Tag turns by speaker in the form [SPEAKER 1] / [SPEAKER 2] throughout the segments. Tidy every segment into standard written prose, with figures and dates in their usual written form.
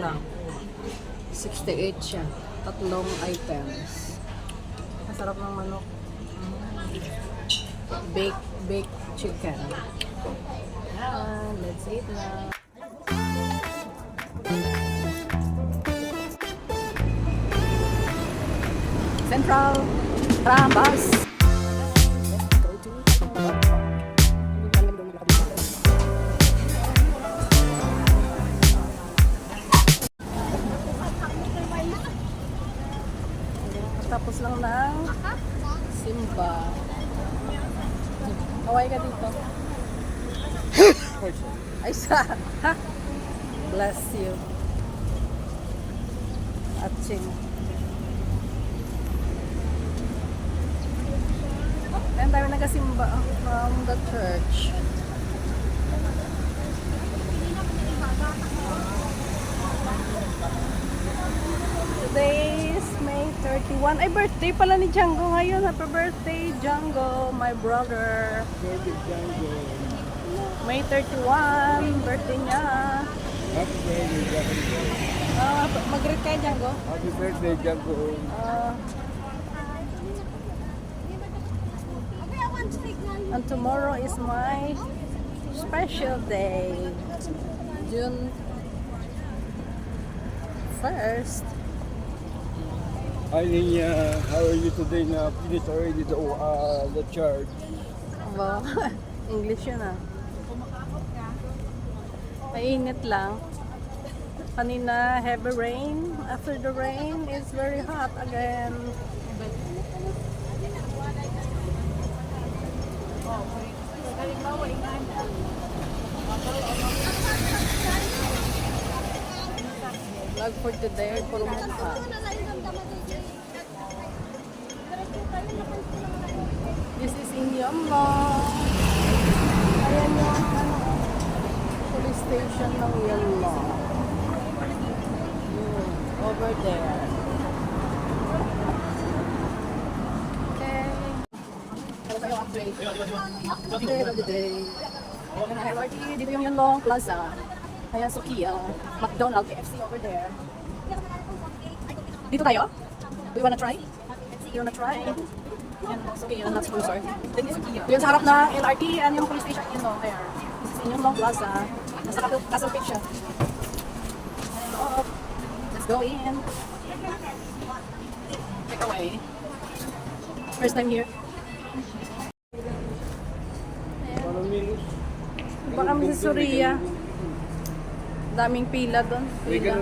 [SPEAKER 1] lang. 68 siya. Tatlong items. Masarap ng manok. Baked chicken. Let's eat na. Central Trambas. Let's go to tapos lang ng simba. Kaway ka dito. Ay sa. Bless you. Atching. Ayan tayo nagasimba from the church. Today is May 31. Ay, birthday pala ni Django ngayon. Happy birthday, Django, my brother.
[SPEAKER 2] Birthday, Django.
[SPEAKER 1] May 31, birthday niya.
[SPEAKER 2] Happy birthday, Django.
[SPEAKER 1] Mag-greet kayo, Django.
[SPEAKER 2] Happy birthday, Django.
[SPEAKER 1] And tomorrow is my special day. June 1st.
[SPEAKER 2] Hi, Ninya. How are you today? Na finished already the church.
[SPEAKER 1] Wow, English yun ah. Mainit lang. Kanina heavy rain. After the rain, it's very hot again. Vlog for today, puro mukha. This is in Yonglong. Ayan yung police station ng Yonglong. Over there. Okay. Update of the day. Dito yung Yonglong Plaza. Ayan, Sukiya. McDonald's, KFC over there. Dito tayo? Do you wanna try? You wanna try? Ayan, Sukiya, not sponsor. Yun sa harap ng LRT and yung police station, you know, there. This is in Yonglong Plaza. Nasa Castle Peak siya. Let's go in. Take away. First time here. Baka kami sa Suria. Daming pila doon. Pila.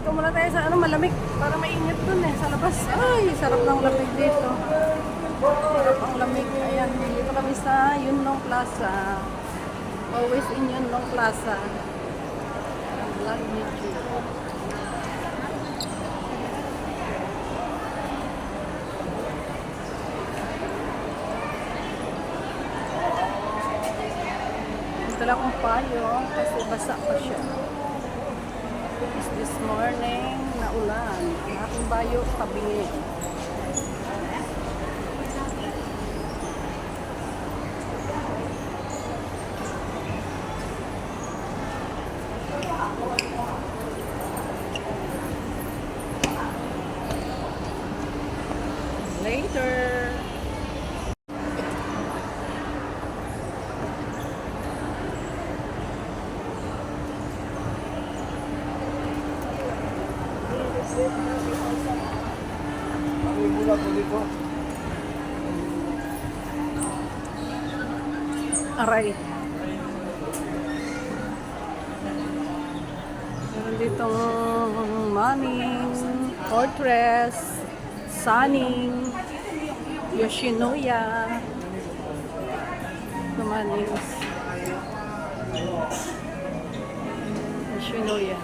[SPEAKER 1] Dito muna tayo sa malamig. Para mainit doon sa labas. Ay, sarap ng lamig dito. Sarap ang lamig. Ayan, dito kami sa Yunlong Plaza. Always in Yunlong Plaza. Vlog YouTube. Dala kong payo kasi basa pa siya. This morning na ulan. Ang aking payo pabingi. Later. Aray. Meron ditong Manning, Fortress, Sunning, Yoshinoya. Ito Mannings. Yoshinoya.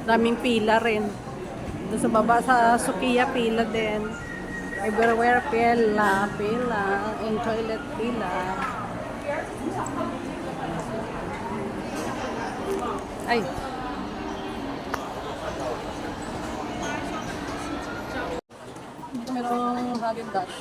[SPEAKER 1] Daming pila rin. Doon sa baba sa Sukiya, pila din. Everywhere, pila. In toilet, pila. Ay. Dito merong Häagen-Dazs.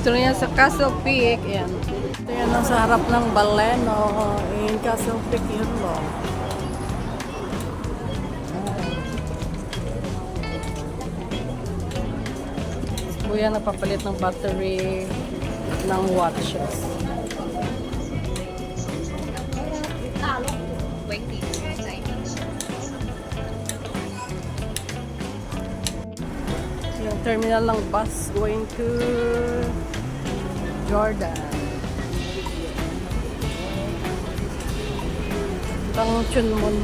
[SPEAKER 1] Dito na yan sa Castle Peak. Ayan. Ito yan ang sa harap ng Baleno. In Castle Peak yun mo. Kuya napapalit ng battery ng watches. Yung terminal ng bus going to Jordan. Chunmun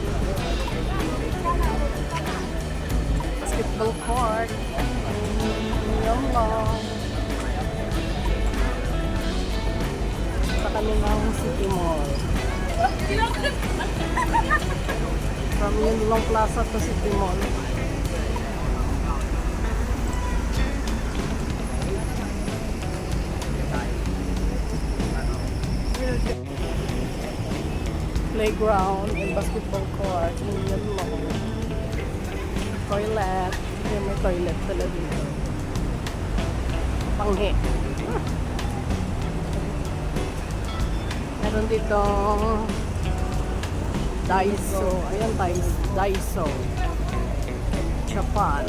[SPEAKER 1] basketball court. Yan lang. Sa kami ng City Mall. From Yunlong Plaza to City Mall. Playground and basketball court. Yan lang. Toilet. Yan, may toilet pala dito. Panghe. Meron dito Daiso. Ayan, Daiso. Japan.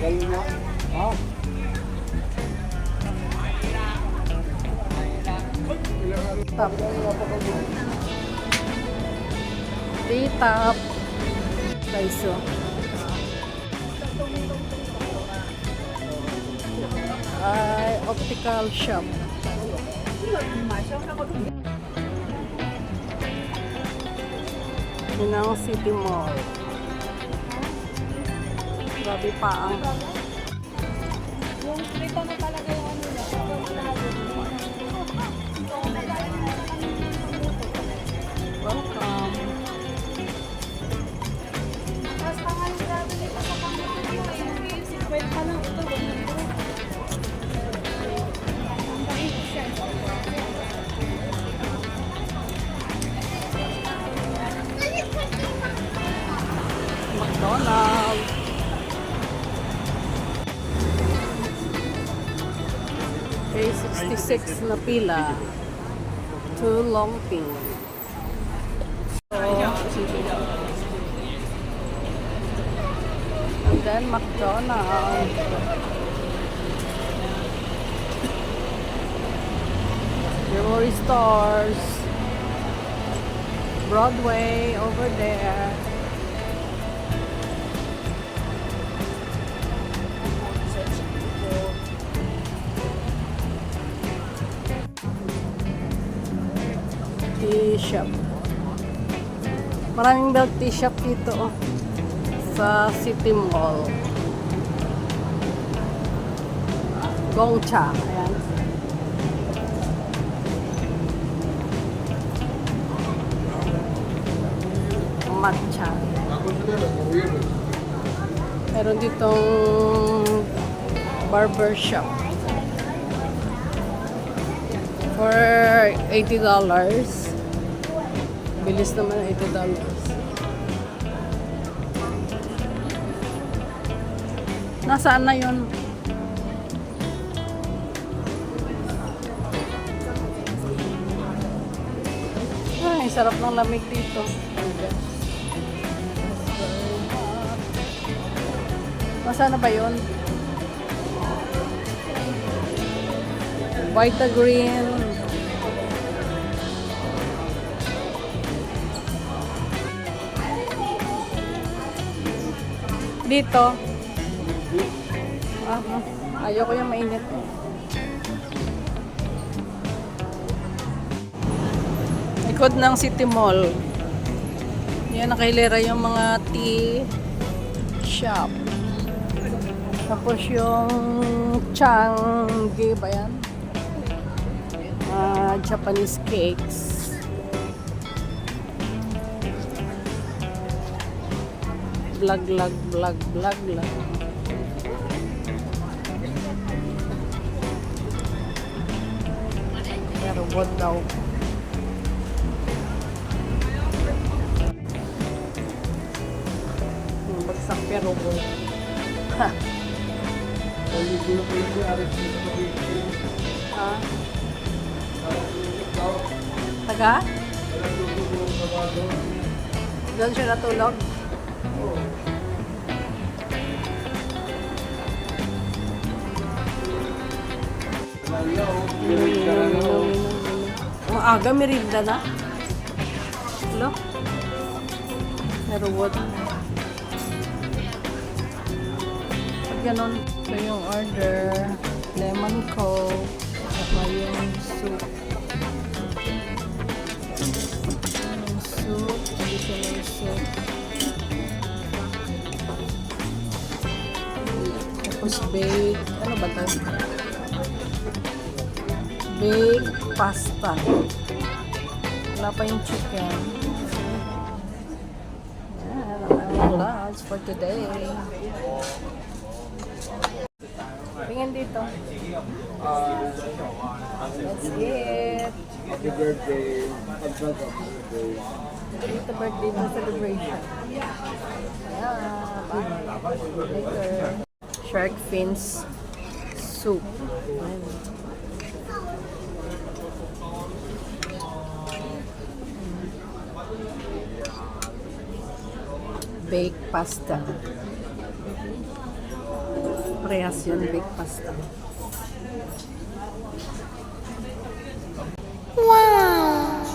[SPEAKER 2] Galing na. Ah.
[SPEAKER 1] Tap. T-top. Daiso. Ay, optical shop. Yun ang City Mall. Grabe pa ang
[SPEAKER 3] Yung dito na talaga yung ano na.
[SPEAKER 1] welcome.
[SPEAKER 3] Tapos pangalan grabe dito sa pangalan ko. Wait pa lang ito.
[SPEAKER 1] McDonald's. Okay, 66 na pila. Too long pin. And then McDonald's. Jewelry stores. Broadway over there. Tea shop. Maraming milk tea shop dito oh, sa City Mall. Gongcha. Ayan. Matcha. Meron ditong barber shop. For $80. Bilis naman $80. Nasaan na yun? Ay, sarap ng lamig dito. Nasaan na ba yun? Vita Green. Dito. Ayoko yung mainit. Likod ng City Mall. Yan, nakahilera yung mga tea shop. Tapos yung Changi ba yan? Japanese cakes. Vlog. Pero what daw? Bagsak pero what? Ha? Ah? Taga? Doon siya natulog? Ang aga, merinda na. Hello? Pero what? Pag ganun, ito yung order. Lemon coke. Saka yung soup. Yung soup. Additional soup. Tapos bake. Ano ba ito? Bake pasta. Wala pa yung chicken. Yan, ang lunch for today. Tingin dito. That's it.
[SPEAKER 2] Happy birthday. Advance happy birthday.
[SPEAKER 1] Dito birthday mo celebration. Yeah, bye. Later. Shark fins soup. Baked pasta. Parehas yun, baked pasta. Wow!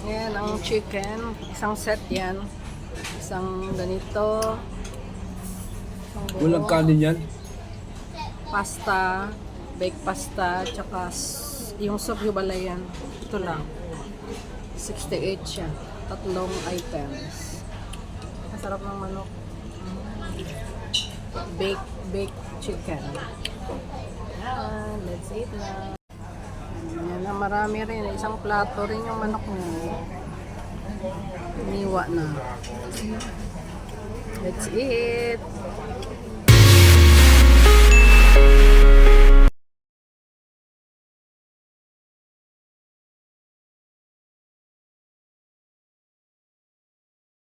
[SPEAKER 1] Yan ang chicken. Isang set yan. Isang ganito. Isang buo.
[SPEAKER 2] Walang kanin yan?
[SPEAKER 1] Pasta. Baked pasta. Tsaka yung soup balay yan. Ito lang. 68 siya. Tatlong items. Masarap ng manok. Baked chicken. Yan, let's eat na. Yan na, marami rin. Isang plato rin yung manok niya. Iniwa na. Let's eat.